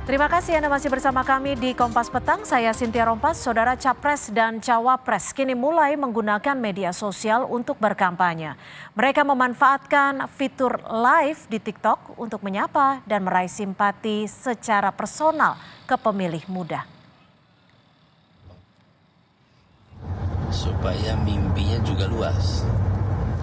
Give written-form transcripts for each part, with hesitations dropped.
Terima kasih Anda masih bersama kami di Kompas Petang. Saya Cynthia Rompas. Saudara Capres dan Cawapres kini mulai menggunakan media sosial untuk berkampanye. Mereka memanfaatkan fitur live di TikTok untuk menyapa dan meraih simpati secara personal ke pemilih muda. Supaya mimpinya juga luas.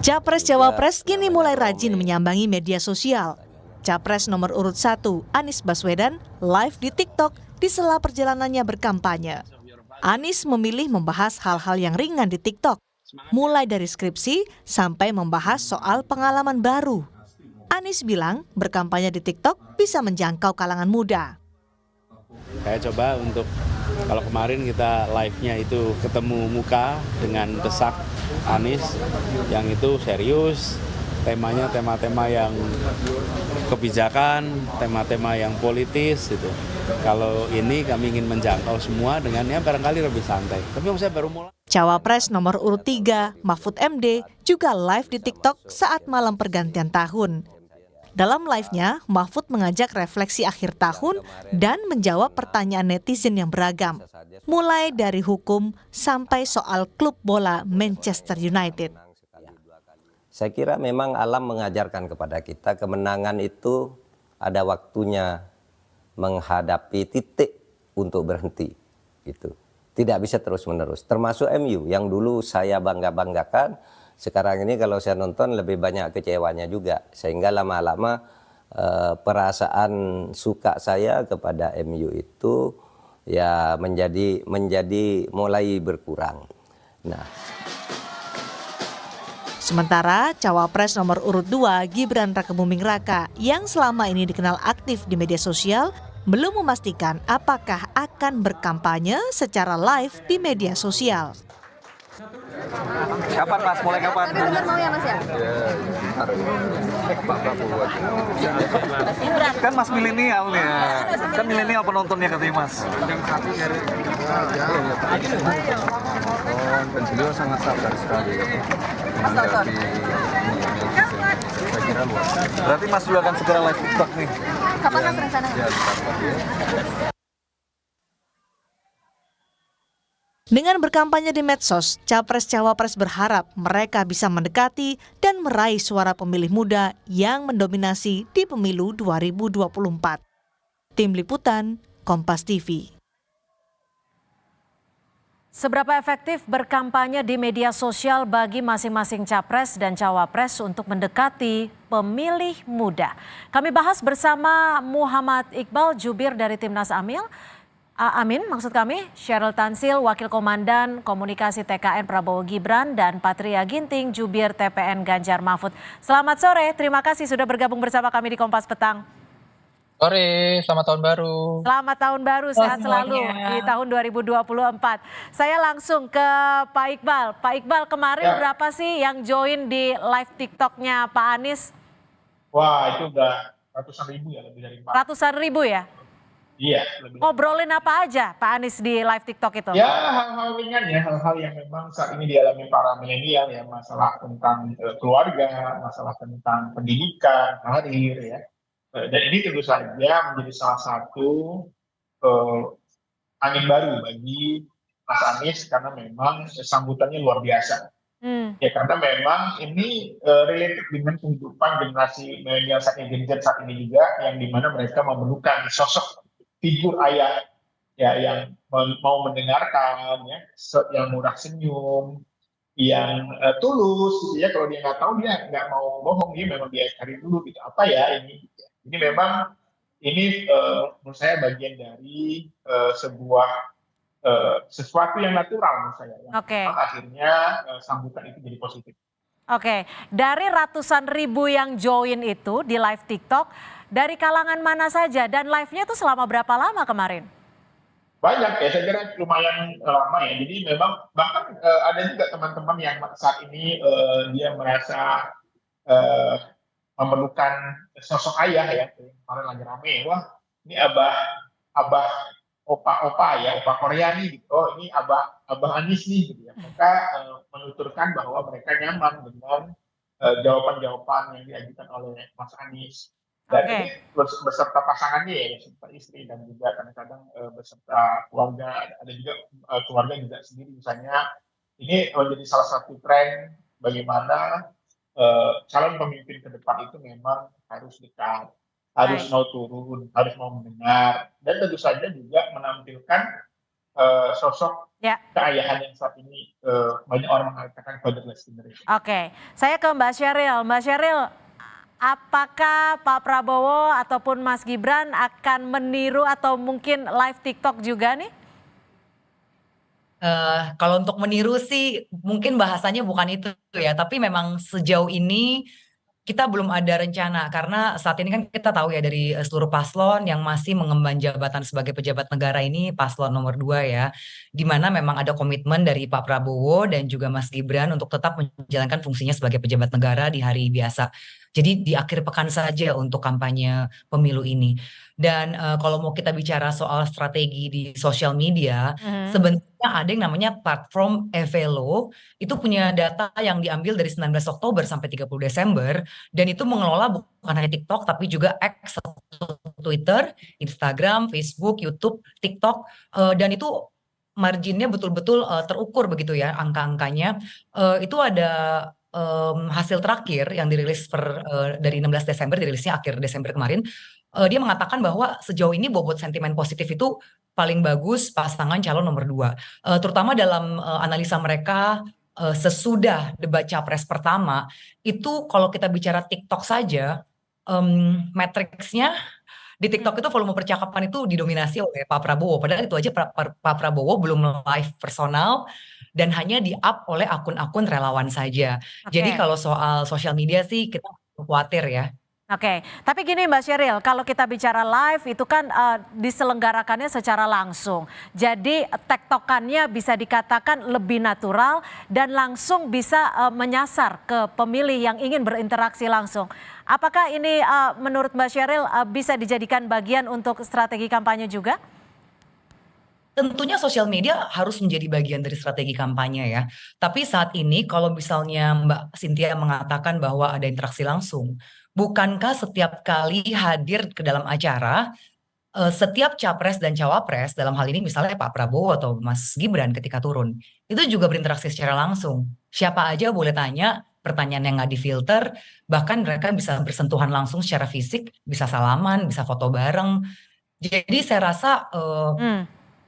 Capres-Cawapres kini mulai rajin menyambangi media sosial. Capres nomor urut 1, Anies Baswedan, live di TikTok di sela perjalanannya berkampanye. Anies memilih membahas hal-hal yang ringan di TikTok, mulai dari skripsi sampai membahas soal pengalaman baru. Anies bilang berkampanye di TikTok bisa menjangkau kalangan muda. Saya coba untuk, kalau kemarin kita live-nya itu ketemu muka dengan desak Anies, yang itu serius, temanya tema-tema yang kebijakan, tema-tema yang politis gitu. Kalau ini kami ingin menjangkau semua dengan yang barangkali lebih santai. Tapi saya baru mulai. Cawapres nomor urut 3, Mahfud MD, juga live di TikTok saat malam pergantian tahun. Dalam live-nya, Mahfud mengajak refleksi akhir tahun dan menjawab pertanyaan netizen yang beragam, mulai dari hukum sampai soal klub bola Manchester United. Saya kira memang alam mengajarkan kepada kita kemenangan itu ada waktunya menghadapi titik untuk berhenti. Gitu. Tidak bisa terus-menerus. Termasuk MU yang dulu saya bangga-banggakan, sekarang ini kalau saya nonton lebih banyak kecewanya juga. Sehingga lama-lama perasaan suka saya kepada MU itu ya menjadi mulai berkurang. Nah, sementara Cawapres nomor urut 2, Gibran Rakebuming Raka, yang selama ini dikenal aktif di media sosial, belum memastikan apakah akan berkampanye secara live di media sosial. Kapan Mas? Mulai kapan? Benar mau ya Mas ya? Kan Mas milenial nih ya. Kan milenial penontonnya katanya Mas. Dan beliau sangat sabar sekali menanggapi saya kira luas. Berarti Mas juga akan segera live TikTok nih. Kapan Mas rencananya? Ya, Dengan berkampanye di medsos, Capres-Cawapres berharap mereka bisa mendekati dan meraih suara pemilih muda yang mendominasi di pemilu 2024. Tim Liputan, Kompas TV. Seberapa efektif berkampanye di media sosial bagi masing-masing capres dan cawapres untuk mendekati pemilih muda? Kami bahas bersama Muhammad Iqbal, jubir dari Timnas Amin, maksud kami, Cheryl Tansil, Wakil Komandan Komunikasi TKN Prabowo Gibran, dan Patria Ginting, Jubir TPN Ganjar Mahfud. Selamat sore, terima kasih sudah bergabung bersama kami di Kompas Petang. Sore, selamat tahun baru. Selamat tahun baru, sehat selalu di tahun 2024. Saya langsung ke Pak Iqbal. Pak Iqbal, kemarin berapa sih yang join di live TikTok-nya Pak Anies? Wah, itu udah ratusan ribu ya, lebih dari 4. Ratusan ribu ya? Iya. Lebih. Ngobrolin apa aja Pak Anies di live TikTok itu? Ya, hal-hal ringan ya, hal-hal yang memang saat ini dialami para milenial ya, masalah tentang keluarga, masalah tentang pendidikan, karir ya. Dan ini tentu saja menjadi salah satu angin baru bagi Mas Anies karena memang sambutannya luar biasa. Ya karena memang ini related dengan kehidupan generasi milenial saat ini, Gen Z saat ini juga, yang dimana mereka memerlukan sosok figur ayah ya yang mau mendengarkan ya, yang murah senyum, yang tulus gitu ya. Kalau dia nggak tahu, dia nggak mau bohong, dia memang dia cari dulu gitu apa ya ini. Ini memang ini menurut saya bagian dari sebuah sesuatu yang natural menurut saya. Oke. Akhirnya sambutan itu jadi positif. Oke, dari ratusan ribu yang join itu di live TikTok, dari kalangan mana saja dan live-nya itu selama berapa lama kemarin? Banyak ya, saya kira lumayan lama ya. Jadi memang bahkan ada juga teman-teman yang saat ini dia merasa memerlukan sosok ayah ya. Kemarin lagi rame, wah ini abah opa ya, opa Korea nih gitu. Oh ini abah Anies nih gitu ya. Maka menuturkan bahwa mereka nyaman dengan jawaban-jawaban yang diajukan oleh Mas Anies. Dan Oke. ini beserta pasangannya ya, beserta istri dan juga kadang-kadang beserta keluarga, ada juga keluarga juga sendiri misalnya. Ini menjadi salah satu tren bagaimana calon pemimpin ke depan itu memang harus dekat, harus Baik. mau turun, harus mau mendengar, dan tentu saja juga menampilkan sosok Ya. keayahan yang saat ini banyak orang mengatakan fatherless generation. Oke, saya ke Mbak Sheryl. Mbak Sheryl, apakah Pak Prabowo ataupun Mas Gibran akan meniru atau mungkin live TikTok juga nih? Kalau untuk meniru sih mungkin bahasanya bukan itu ya, tapi memang sejauh ini kita belum ada rencana karena saat ini kan kita tahu ya dari seluruh paslon yang masih mengemban jabatan sebagai pejabat negara ini paslon nomor 2 ya, di mana memang ada komitmen dari Pak Prabowo dan juga Mas Gibran untuk tetap menjalankan fungsinya sebagai pejabat negara di hari biasa. Jadi di akhir pekan saja untuk kampanye pemilu ini. Dan kalau mau kita bicara soal strategi di sosial media, sebenarnya ada yang namanya platform Evelo, itu punya data yang diambil dari 19 Oktober sampai 30 Desember, dan itu mengelola bukan hanya TikTok, tapi juga X, Twitter, Instagram, Facebook, YouTube, TikTok, dan itu marginnya betul-betul terukur begitu ya angka-angkanya. Itu ada hasil terakhir yang dirilis dari 16 Desember, dirilisnya akhir Desember kemarin. Dia mengatakan bahwa sejauh ini bobot sentimen positif itu paling bagus pasangan calon nomor 2. Terutama dalam analisa mereka sesudah debat capres pertama, itu kalau kita bicara TikTok saja, matriksnya di TikTok itu volume percakapan itu didominasi oleh Pak Prabowo. Padahal itu aja Pak Prabowo belum live personal dan hanya di-up oleh akun-akun relawan saja. Jadi Oke. kalau soal sosial media sih kita khawatir ya. Oke, tapi gini Mbak Sheryl, kalau kita bicara live itu kan diselenggarakannya secara langsung. Jadi tektokannya bisa dikatakan lebih natural dan langsung bisa menyasar ke pemilih yang ingin berinteraksi langsung. Apakah ini menurut Mbak Sheryl bisa dijadikan bagian untuk strategi kampanye juga? Tentunya sosial media harus menjadi bagian dari strategi kampanye ya. Tapi saat ini kalau misalnya Mbak Cynthia mengatakan bahwa ada interaksi langsung, bukankah setiap kali hadir ke dalam acara, setiap capres dan cawapres, dalam hal ini misalnya Pak Prabowo atau Mas Gibran ketika turun, itu juga berinteraksi secara langsung. Siapa aja boleh tanya, pertanyaan yang nggak difilter, bahkan mereka bisa bersentuhan langsung secara fisik, bisa salaman, bisa foto bareng. Jadi saya rasa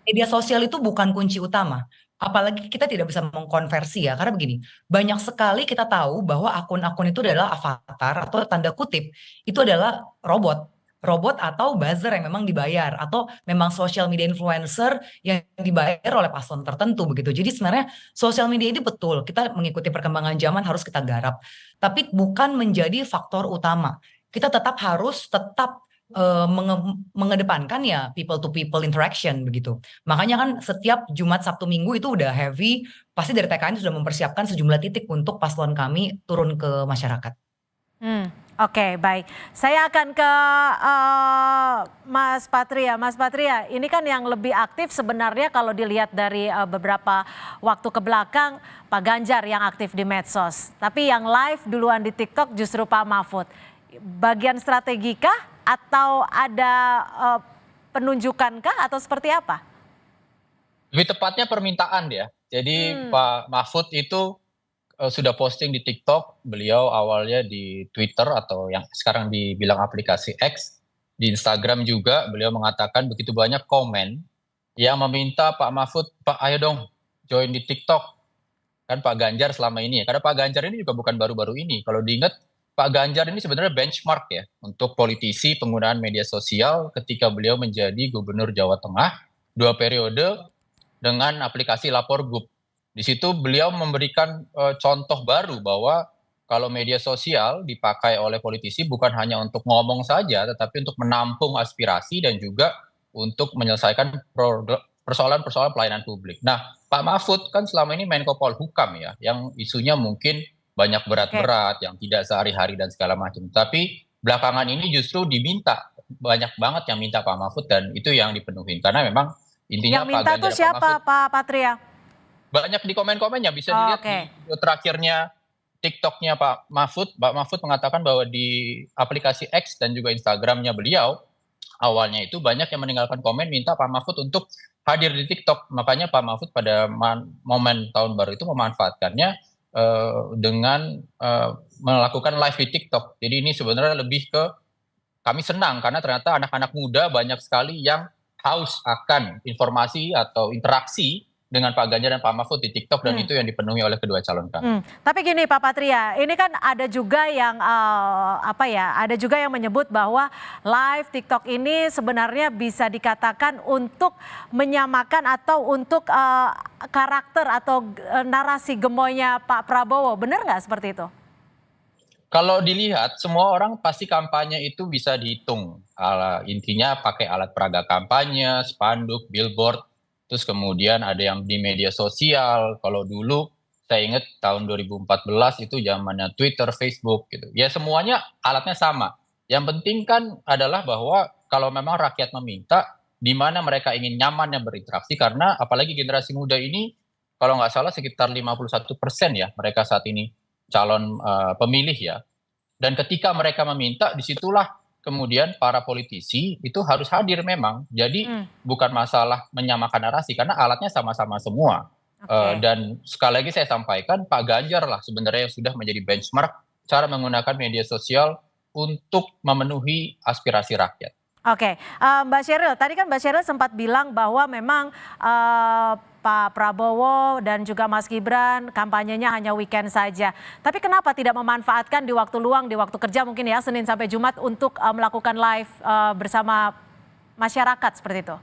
media sosial itu bukan kunci utama. Apalagi kita tidak bisa mengkonversi ya, karena begini, banyak sekali kita tahu bahwa akun-akun itu adalah avatar atau tanda kutip, itu adalah robot. Robot atau buzzer yang memang dibayar, atau memang social media influencer yang dibayar oleh paslon tertentu begitu. Jadi sebenarnya sosial media ini betul, kita mengikuti perkembangan zaman harus kita garap. Tapi bukan menjadi faktor utama. Kita tetap harus mengedepankan ya people to people interaction begitu. Makanya kan setiap Jumat, Sabtu, Minggu itu udah heavy, pasti dari TKN sudah mempersiapkan sejumlah titik untuk paslon kami turun ke masyarakat. Oke, baik. Saya akan ke Mas Patria. Mas Patria, ini kan yang lebih aktif sebenarnya kalau dilihat dari beberapa waktu ke belakang Pak Ganjar yang aktif di medsos. Tapi yang live duluan di TikTok justru Pak Mahfud. Bagian strategikah atau ada penunjukankah atau seperti apa? Lebih tepatnya permintaan ya. Jadi Pak Mahfud itu sudah posting di TikTok, beliau awalnya di Twitter atau yang sekarang dibilang aplikasi X, di Instagram juga beliau mengatakan begitu banyak komen yang meminta Pak Mahfud, Pak ayo dong join di TikTok. Kan Pak Ganjar selama ini ya, karena Pak Ganjar ini juga bukan baru-baru ini. Kalau diingat Pak Ganjar ini sebenarnya benchmark ya untuk politisi penggunaan media sosial ketika beliau menjadi Gubernur Jawa Tengah 2 periode dengan aplikasi Lapor Gub. Di situ beliau memberikan contoh baru bahwa kalau media sosial dipakai oleh politisi bukan hanya untuk ngomong saja, tetapi untuk menampung aspirasi dan juga untuk menyelesaikan persoalan-persoalan pelayanan publik. Nah, Pak Mahfud kan selama ini Menko Polhukam ya, yang isunya mungkin banyak berat-berat, yang tidak sehari-hari dan segala macam. Tapi belakangan ini justru diminta, banyak banget yang minta Pak Mahfud dan itu yang dipenuhi. Karena memang intinya Yang minta Pak Ganjar tuh siapa Pak Mahfud Pak Patria? banyak di komen-komennya bisa dilihat di video terakhirnya TikToknya Pak Mahfud mengatakan bahwa di aplikasi X dan juga Instagramnya beliau, awalnya itu banyak yang meninggalkan komen minta Pak Mahfud untuk hadir di TikTok. Makanya Pak Mahfud pada momen tahun baru itu memanfaatkannya dengan melakukan live di TikTok. Jadi ini sebenarnya lebih ke kami senang karena ternyata anak-anak muda banyak sekali yang haus akan informasi atau interaksi dengan Pak Ganjar dan Pak Mahfud di TikTok dan itu yang dipenuhi oleh kedua calon kami. Tapi gini Pak Patria, ini kan ada juga yang ada juga yang menyebut bahwa live TikTok ini sebenarnya bisa dikatakan untuk menyamakan atau untuk karakter atau narasi gemoynya Pak Prabowo. Benar nggak seperti itu? Kalau dilihat, semua orang pasti kampanye itu bisa dihitung. Intinya pakai alat peraga kampanye, spanduk, billboard, terus kemudian ada yang di media sosial. Kalau dulu saya ingat tahun 2014 itu zamannya Twitter, Facebook gitu. Ya semuanya alatnya sama. Yang penting kan adalah bahwa kalau memang rakyat meminta, di mana mereka ingin nyaman yang berinteraksi, karena apalagi generasi muda ini, kalau nggak salah sekitar 51% ya mereka saat ini calon pemilih ya. Dan ketika mereka meminta, disitulah kemudian para politisi itu harus hadir memang. Jadi bukan masalah menyamakan narasi, karena alatnya sama-sama semua. Dan sekali lagi saya sampaikan, Pak Ganjar lah sebenarnya yang sudah menjadi benchmark cara menggunakan media sosial untuk memenuhi aspirasi rakyat. Oke, Mbak Sheryl, tadi kan Mbak Sheryl sempat bilang bahwa memang Pak Prabowo dan juga Mas Gibran kampanyenya hanya weekend saja. Tapi kenapa tidak memanfaatkan di waktu luang, di waktu kerja mungkin ya, Senin sampai Jumat untuk melakukan live bersama masyarakat seperti itu?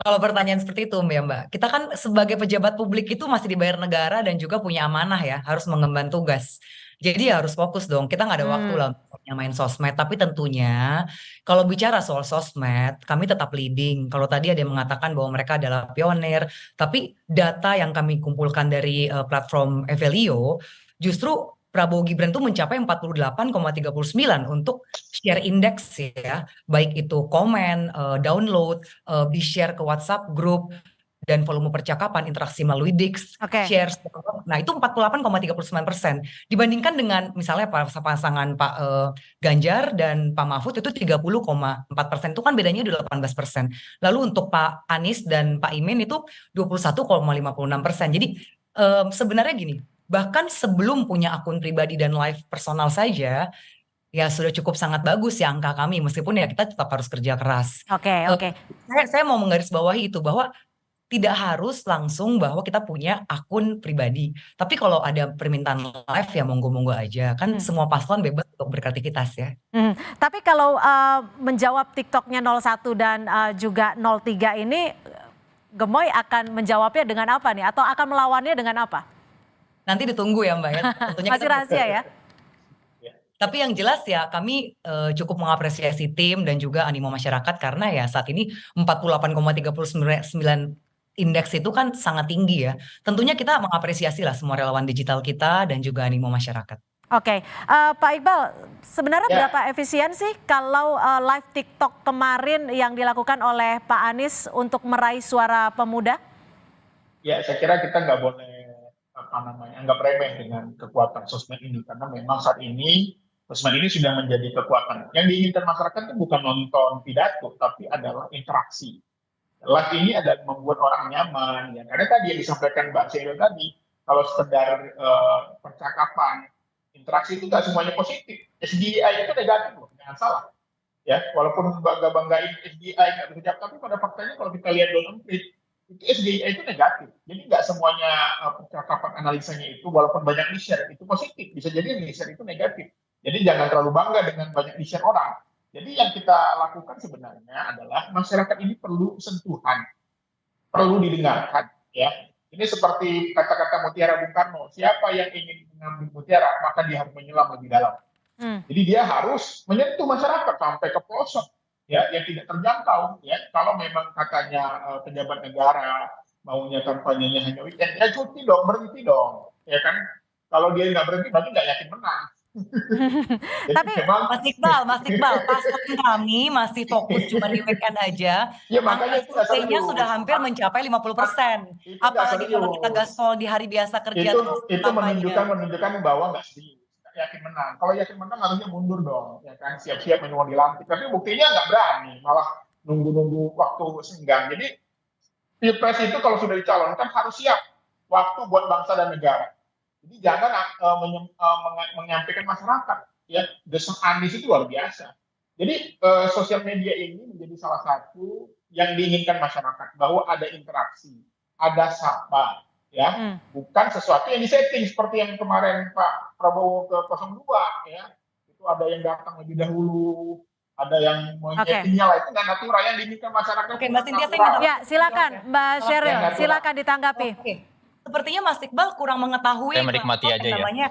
Kalau pertanyaan seperti itu Mbak, kita kan sebagai pejabat publik itu masih dibayar negara dan juga punya amanah ya, harus mengemban tugas. Jadi harus fokus dong, kita nggak ada waktu lah untuk main sosmed. Tapi tentunya kalau bicara soal sosmed, kami tetap leading. Kalau tadi ada yang mengatakan bahwa mereka adalah pionir, tapi data yang kami kumpulkan dari platform Evelio, justru Prabowo Gibran itu mencapai 48,39 untuk share index ya, baik itu komen, download, di-share ke WhatsApp group, dan volume percakapan, interaksi melalui Dix, share, nah itu 48,39%. Dibandingkan dengan misalnya pasangan Pak Ganjar dan Pak Mahfud itu 30,4%, itu kan bedanya udah 18%. Lalu untuk Pak Anies dan Pak Imin itu 21,56%. Jadi sebenarnya gini, bahkan sebelum punya akun pribadi dan live personal saja, ya sudah cukup sangat bagus ya angka kami, meskipun ya kita tetap harus kerja keras. Saya mau menggarisbawahi itu, bahwa tidak harus langsung bahwa kita punya akun pribadi. Tapi kalau ada permintaan live ya monggo-monggo aja. Kan semua paslon bebas untuk berkreativitas ya. Tapi kalau menjawab TikToknya 01 dan juga 03 ini, Gemoy akan menjawabnya dengan apa nih? Atau akan melawannya dengan apa? Nanti ditunggu ya Mbak ya. Tentunya masih rahasia ya? Tapi yang jelas ya kami cukup mengapresiasi tim dan juga animo masyarakat, karena ya saat ini 48,39 indeks itu kan sangat tinggi ya. Tentunya kita mengapresiasi lah semua relawan digital kita dan juga animo masyarakat. Pak Iqbal, sebenarnya berapa efisien sih kalau live TikTok kemarin yang dilakukan oleh Pak Anies untuk meraih suara pemuda? Ya, saya kira kita nggak boleh anggap remeh dengan kekuatan sosmed ini, karena memang saat ini sosmed ini sudah menjadi kekuatan. Yang diinginkan masyarakat itu bukan nonton pidato, tapi adalah interaksi. Live ini adalah membuat orang nyaman, ya. Karena tadi yang disampaikan Mbak Sheryl tadi, kalau sekedar percakapan, interaksi itu nggak semuanya positif. SDI itu negatif loh, jangan salah. Ya, walaupun banggain SDI nggak berucap, tapi pada faktanya kalau kita lihat Donald Trump, itu SDI itu negatif. Jadi nggak semuanya percakapan analisanya itu, walaupun banyak di-share, itu positif. Bisa jadi yang di-share itu negatif. Jadi jangan terlalu bangga dengan banyak di-share orang. Jadi yang kita lakukan sebenarnya adalah masyarakat ini perlu sentuhan, perlu didengarkan. Ya, ini seperti kata-kata Mutiara Bung Karno, siapa yang ingin mengambil mutiara maka dia harus menyelam lebih dalam. Jadi dia harus menyentuh masyarakat sampai ke pelosok, ya, yang tidak terjangkau. Ya, kalau memang katanya pejabat negara maunya kampanyenya hanya weekend, ya cuti dong, berhenti dong, ya kan? Kalau dia nggak berhenti berarti nggak yakin menang. Jadi Tapi memang Mas Iqbal, paslon kami masih fokus cuma di weekend aja. ya Angka makanya itu nggak surveinya serius. sudah hampir mencapai 50%. Itu nggak Apalagi kalau kita serius. gaspol di hari biasa kerja terus Itu kampanye. menunjukkan bahwa nggak serius, nggak yakin menang. Kalau yakin menang harusnya mundur dong, ya kan, siap-siap mau dilantik. Tapi buktinya nggak berani, malah nunggu waktu senggang. Jadi pilpres itu kalau sudah dicalonkan harus siap waktu buat bangsa dan negara. Jadi jangan menyampaikan masyarakat, ya, desak Anies itu luar biasa. Jadi sosial media ini menjadi salah satu yang diinginkan masyarakat, bahwa ada interaksi, ada sapa, ya, bukan sesuatu yang disetting seperti yang kemarin Pak Prabowo ke 02, ya, itu ada yang datang lebih dahulu, ada yang menyetingnya lah, itu nggak natural. Yang diinginkan masyarakat. Oke, Mbak Cynthia, saya natural. minta- ya silakan Mbak Sheryl, Natural. silakan ditanggapi. Oke. Sepertinya Mas Iqbal kurang mengetahui Saya menikmati platform aja yang ya. namanya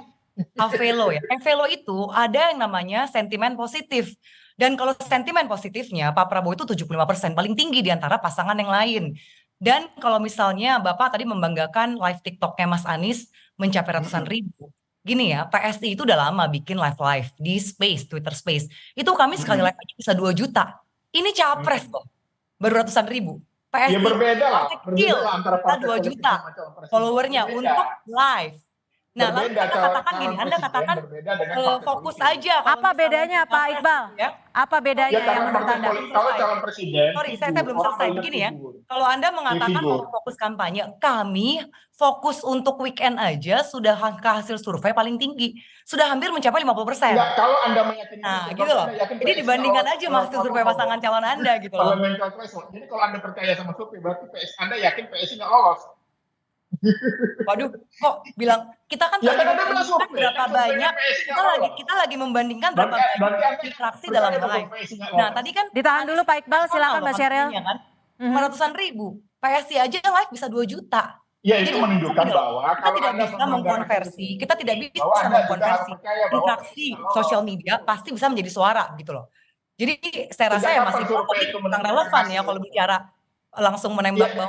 Havelo ya. Havelo itu ada yang namanya sentimen positif. Dan kalau sentimen positifnya Pak Prabowo itu 75%, paling tinggi di antara pasangan yang lain. Dan kalau misalnya Bapak tadi membanggakan live TikToknya Mas Anies mencapai ratusan ribu. Gini ya, PSI itu udah lama bikin live di Space, Twitter Space. Itu kami sekali live aja bisa 2 juta. Ini capres kok, baru ratusan ribu. PSI Ya berbeda lah kecil, antara kita partai 2 politik juta sama calon presiden. followernya Berbeda. untuk live. Nah, lalu Berbeda, Anda calon katakan gini, Anda presiden katakan berbeda dengan partai fokus politik. aja. kalau Apa misalnya bedanya Pak capres Iqbal? gitu ya. Apa bedanya Ya yang karena menurut partai Anda? politik, kalau calon presiden, Sorry, saya belum orang selesai. melihat Begini ya, figur. kalau Anda mengatakan figur. mau fokus kampanye, kami fokus untuk weekend aja sudah angka hasil survei paling tinggi. Sudah hampir mencapai 50%. Enggak, kalau Anda meyakini Nah, itu, gitu loh. Anda yakin Jadi PSI dibandingkan lolos, aja sama hasil survei pasangan calon Anda gitu loh. Parliamentary threshold. Jadi kalau Anda percaya sama survei, berarti Anda yakin PSI nggak lolos. Waduh, kok bilang kita kan Ya lagi kan Anda bilang membandingkan survei, berapa kan surveinya banyak PSI nggak kita lolos. lagi membandingkan berapa Berarti banyak Anda interaksi percaya dalam bahwa live. PSI nggak Nah, lolos. tadi kan Ditahan dulu Pak Iqbal, silakan Mbak Sheryl. Kan? 500-an ribu. PSI aja live bisa 2 juta. Ya itu Jadi menunjukkan gini loh, bahwa kita kalau tidak Anda bisa mengkonversi, kita tidak bahwa bisa Anda juga harus mengkonversi percaya bahwa interaksi PSI nggak lolos. sosial media pasti bisa menjadi suara gitu loh. Jadi saya rasa Sejak ya kapan masih survei tadi itu kurang menentukan relevan ya hasil? kalau bicara langsung menembak Ya, bahwa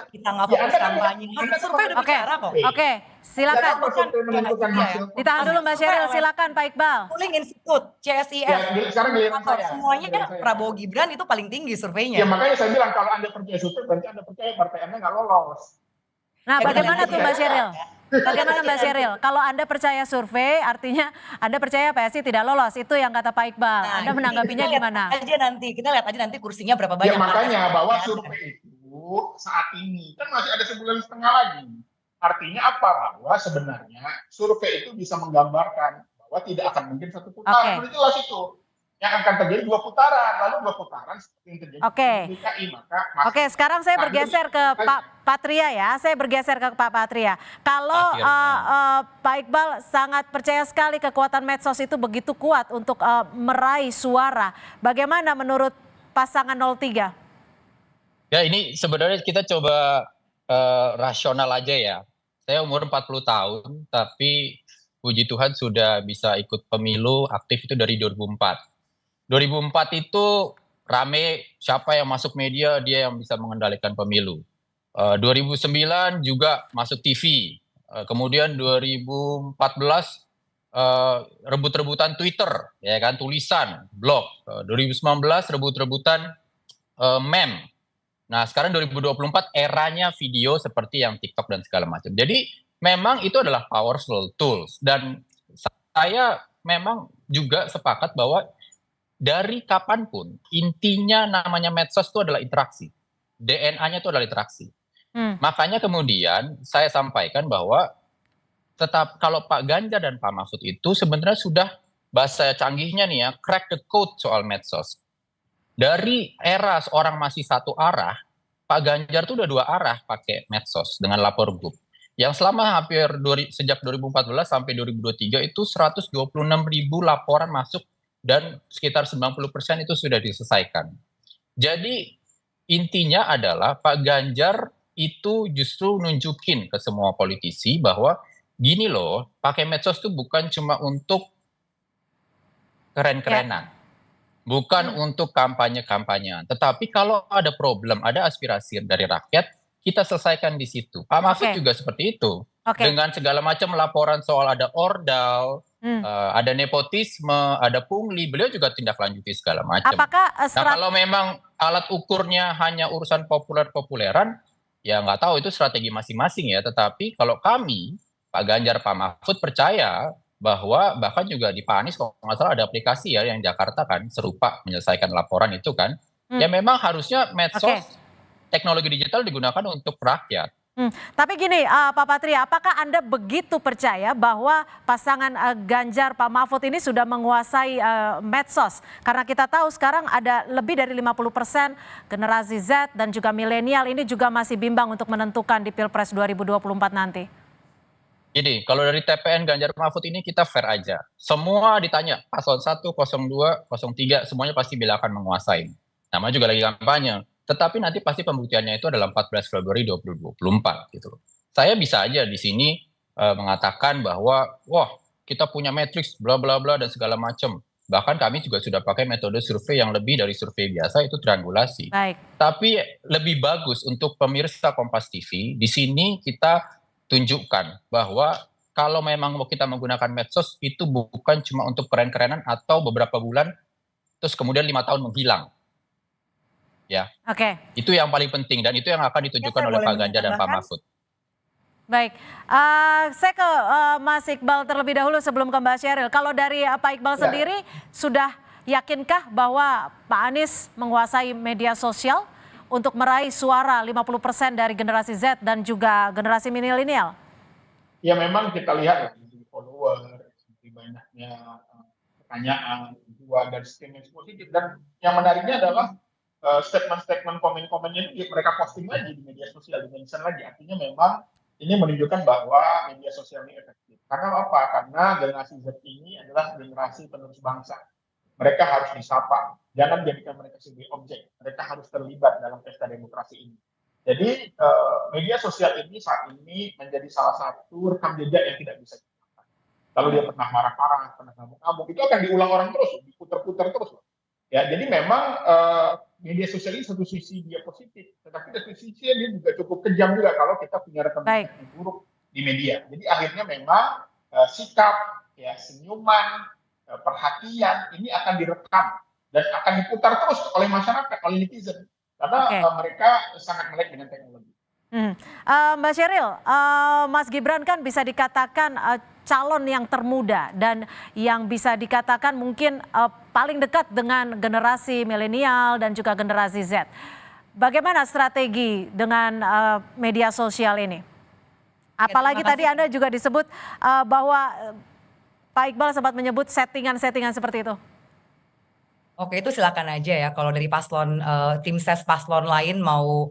kita nggak ya, fokus Anda kan- kampanye. Anda Hasil kan survei udah Oke, bicara kok. oke, silakan. Sejak kapan survei menentukan Iya, hasil? Ditahan dulu Mbak Sheryl, silakan Pak Iqbal. Polling Institute, CSIS, Ya, sekarang giliran saya. semuanya Giliran saya. Prabowo Gibran itu paling tinggi Ya surveinya. makanya saya bilang kalau Anda percaya survei berarti Anda percaya partai Anda nggak lolos. Nah, Ya, bagaimana kita tuh Mbak Sheryl? Bagaimana Mbak Sheryl? Kalau Anda percaya survei, artinya Anda percaya PSI tidak lolos. Itu yang kata Pak Iqbal. Nah, Anda menanggapinya kita lihat gimana? kita lihat aja nanti kursinya berapa Ya banyak. makanya bahwa Ada. survei itu saat ini kan masih ada 1,5 bulan lagi. Artinya apa? Bahwa sebenarnya survei itu bisa menggambarkan bahwa tidak akan mungkin satu putaran. Oke. Itu jelas itu. Yang akan terjadi 2 putaran, lalu 2 putaran seperti yang terjadi Oke. di DKI. Maka Oke, sekarang saya Nah, bergeser jadi- ke Pak Patria ya. Saya bergeser ke Pak Patria. Kalau Pak Iqbal sangat percaya sekali kekuatan medsos itu begitu kuat untuk meraih suara. Bagaimana menurut pasangan 03? Ya ini sebenarnya kita coba rasional aja ya. Saya umur 40 tahun, tapi puji Tuhan sudah bisa ikut pemilu aktif itu dari 2004. 2004 itu rame siapa yang masuk media, dia yang bisa mengendalikan pemilu. 2009 juga masuk TV. Kemudian 2014 rebut-rebutan Twitter, ya kan, tulisan, blog. 2019 rebut-rebutan meme. Nah, sekarang 2024 eranya video seperti yang TikTok dan segala macam. Jadi memang itu adalah powerful tools, dan saya memang juga sepakat bahwa dari kapanpun intinya namanya medsos itu adalah interaksi. DNA-nya itu adalah interaksi. Makanya kemudian saya sampaikan bahwa tetap kalau Pak Ganjar dan Pak Mahfud itu sebenarnya sudah bahasa canggihnya nih ya, crack the code soal medsos. Dari era seorang masih satu arah, Pak Ganjar tuh udah 2 arah pakai medsos dengan lapor group. Yang selama hampir sejak 2014 sampai 2023 itu 126.000 laporan masuk dan sekitar 90% itu sudah diselesaikan. Jadi intinya adalah Pak Ganjar itu justru nunjukin ke semua politisi bahwa gini loh, pakai medsos itu bukan cuma untuk keren-kerenan. Bukan untuk kampanye-kampanyean. Tetapi kalau ada problem, ada aspirasi dari rakyat, kita selesaikan di situ. Pak Mahfud juga seperti itu. Dengan segala macam laporan soal ada ordal, Ada nepotisme, ada pungli, beliau juga tindak lanjuti segala macam. Apakah Nah kalau memang alat ukurnya hanya urusan populer-populeran, ya nggak tahu itu strategi masing-masing ya. Tetapi kalau kami, Pak Ganjar, Pak Mahfud percaya bahwa bahkan juga di Pak Anies kalau nggak salah ada aplikasi ya yang Jakarta kan serupa menyelesaikan laporan itu kan. Ya memang harusnya medsos, teknologi digital digunakan untuk rakyat. Tapi gini, Pak Patria, apakah Anda begitu percaya bahwa pasangan Ganjar Pak Mahfud ini sudah menguasai medsos? Karena kita tahu sekarang ada lebih dari 50% generasi Z dan juga milenial ini juga masih bimbang untuk menentukan di Pilpres 2024 nanti. Jadi kalau dari TPN Ganjar Mahfud ini kita fair aja. Semua ditanya, paslon 1, 02, 03, semuanya pasti bilang akan menguasai. Nama juga lagi kampanye. Tetapi nanti pasti pembuktiannya itu adalah 14 Februari 2024 gitu loh. Saya bisa aja di sini mengatakan bahwa wah kita punya matriks bla bla bla dan segala macam. Bahkan kami juga sudah pakai metode survei yang lebih dari survei biasa, itu triangulasi. Baik. Tapi lebih bagus untuk pemirsa Kompas TV di sini kita tunjukkan bahwa kalau memang kita menggunakan medsos itu bukan cuma untuk keren-kerenan atau beberapa bulan terus kemudian 5 tahun menghilang. Ya, itu yang paling penting dan itu yang akan ditunjukkan oleh Pak Ganjar dan Pak Mahfud. Baik, saya ke Mas Iqbal terlebih dahulu sebelum ke Mbak Sheryl. Kalau dari Pak Iqbal sendiri, sudah yakinkah bahwa Pak Anies menguasai media sosial untuk meraih suara 50% dari generasi Z dan juga generasi milenial? Ya memang kita lihat dari follower, dari banyaknya pertanyaan, dan statement positif. Dan yang menariknya adalah statement-statement komen-komennya itu mereka posting lagi di media sosial, di mention lagi. Artinya memang ini menunjukkan bahwa media sosial ini efektif. Karena apa? Karena generasi Z ini adalah generasi penerus bangsa. Mereka harus disapa. Jangan jadikan mereka sebagai objek. Mereka harus terlibat dalam pesta demokrasi ini. Jadi media sosial ini saat ini menjadi salah satu rekam jejak yang tidak bisa dilupakan. Kalau dia pernah marah-marah, pernah ngamuk-ngamuk, itu akan diulang orang terus, diputar-putar terus. Ya, jadi memang media sosial ini satu sisi dia positif, tetapi satu sisi dia juga cukup kejam juga kalau kita punya rekam jejak yang buruk di media. Jadi akhirnya memang sikap, ya senyuman, perhatian ini akan direkam dan akan diputar terus oleh masyarakat, oleh netizen, karena mereka sangat melek dengan teknologi. Mbak Sheryl, Mas Gibran kan bisa dikatakan calon yang termuda dan yang bisa dikatakan mungkin paling dekat dengan generasi milenial dan juga generasi Z. Bagaimana strategi dengan media sosial ini? Apalagi tadi Anda juga disebut bahwa Pak Iqbal sempat menyebut settingan-settingan seperti itu. Oke, itu silakan aja ya kalau dari paslon tim ses paslon lain mau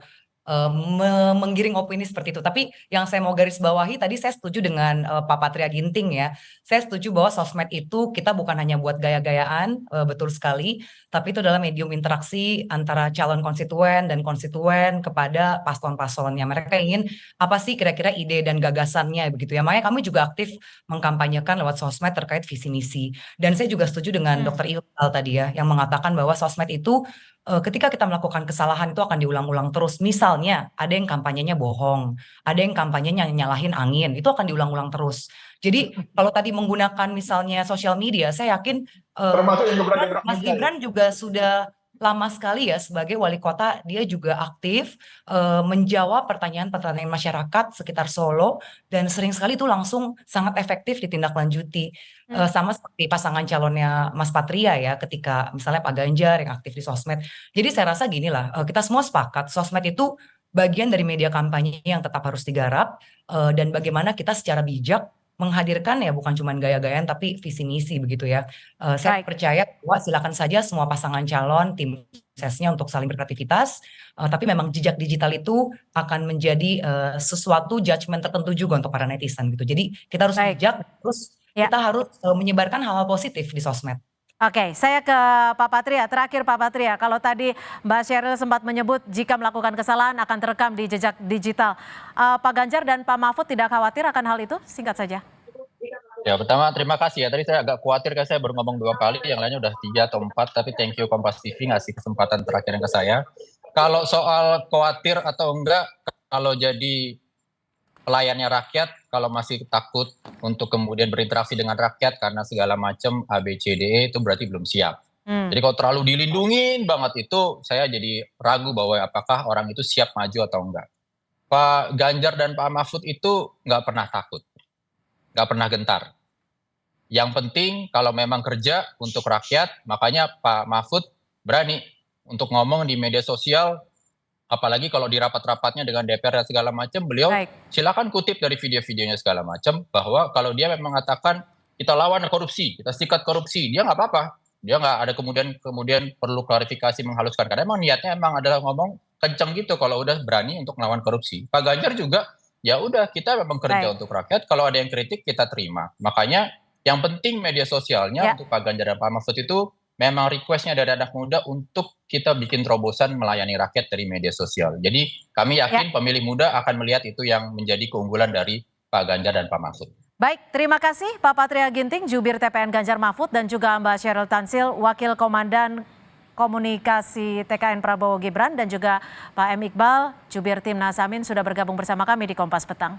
menggiring opini seperti itu. Tapi yang saya mau garis bawahi tadi saya setuju dengan Pak Patria Ginting ya. Saya setuju bahwa sosmed itu kita bukan hanya buat gaya-gayaan, betul sekali, tapi itu adalah medium interaksi antara calon konstituen dan konstituen kepada paslon-paslonnya. Mereka ingin apa sih kira-kira ide dan gagasannya begitu ya. Makanya kami juga aktif mengkampanyekan lewat sosmed terkait visi misi. Dan saya juga setuju dengan Dr. Ilham tadi ya yang mengatakan bahwa sosmed itu ketika kita melakukan kesalahan itu akan diulang-ulang terus. Misalnya ada yang kampanyenya bohong, ada yang kampanyenya nyalahin angin, itu akan diulang-ulang terus. Jadi kalau tadi menggunakan misalnya sosial media, saya yakin Mas Gibran juga sudah lama sekali ya sebagai wali kota, dia juga aktif menjawab pertanyaan-pertanyaan masyarakat sekitar Solo dan sering sekali itu langsung sangat efektif ditindaklanjuti. Sama seperti pasangan calonnya Mas Patria ya ketika misalnya Pak Ganjar yang aktif di sosmed. Jadi saya rasa gini lah, kita semua sepakat sosmed itu bagian dari media kampanye yang tetap harus digarap dan bagaimana kita secara bijak menghadirkan ya bukan cuma gaya-gayaan tapi visi misi begitu ya. Saya percaya bahwa silakan saja semua pasangan calon tim suksesnya untuk saling berkreativitas, tapi memang jejak digital itu akan menjadi sesuatu judgement tertentu juga untuk para netizen gitu. Jadi kita harus bijak, terus kita harus menyebarkan hal-hal positif di sosmed. Oke, saya ke Pak Patria. Terakhir Pak Patria, kalau tadi Mbak Sheryl sempat menyebut jika melakukan kesalahan akan terekam di jejak digital. Pak Ganjar dan Pak Mahfud tidak khawatir akan hal itu? Singkat saja. Ya, pertama terima kasih ya. Tadi saya agak khawatir karena saya baru ngomong 2 kali, yang lainnya udah 3 atau 4. Tapi thank you Kompas TV ngasih kesempatan terakhir ke saya. Kalau soal khawatir atau enggak, kalau jadi pelayannya rakyat kalau masih takut untuk kemudian berinteraksi dengan rakyat karena segala macam A, B, C, D, E itu berarti belum siap. Jadi kalau terlalu dilindungin banget itu saya jadi ragu bahwa apakah orang itu siap maju atau enggak. Pak Ganjar dan Pak Mahfud itu nggak pernah takut, nggak pernah gentar. Yang penting kalau memang kerja untuk rakyat, makanya Pak Mahfud berani untuk ngomong di media sosial, apalagi kalau di rapat-rapatnya dengan DPR dan segala macam, beliau silakan kutip dari video-videonya segala macam, bahwa kalau dia memang mengatakan kita lawan korupsi, kita sikat korupsi, dia nggak apa-apa. Dia nggak ada kemudian perlu klarifikasi menghaluskan, karena emang niatnya emang adalah ngomong kenceng gitu kalau udah berani untuk melawan korupsi. Pak Ganjar juga, ya udah kita memang kerja untuk rakyat, kalau ada yang kritik kita terima. Makanya yang penting media sosialnya untuk Pak Ganjar dan Pak Mahfud itu memang requestnya dari anak muda untuk kita bikin terobosan melayani rakyat dari media sosial. Jadi kami yakin pemilih muda akan melihat itu yang menjadi keunggulan dari Pak Ganjar dan Pak Mahfud. Baik, terima kasih Pak Patria Ginting, Jubir TPN Ganjar Mahfud, dan juga Mbak Sheryl Tansil, Wakil Komandan Komunikasi TKN Prabowo Gibran, dan juga Pak M. Iqbal, Jubir Timnas Amin, sudah bergabung bersama kami di Kompas Petang.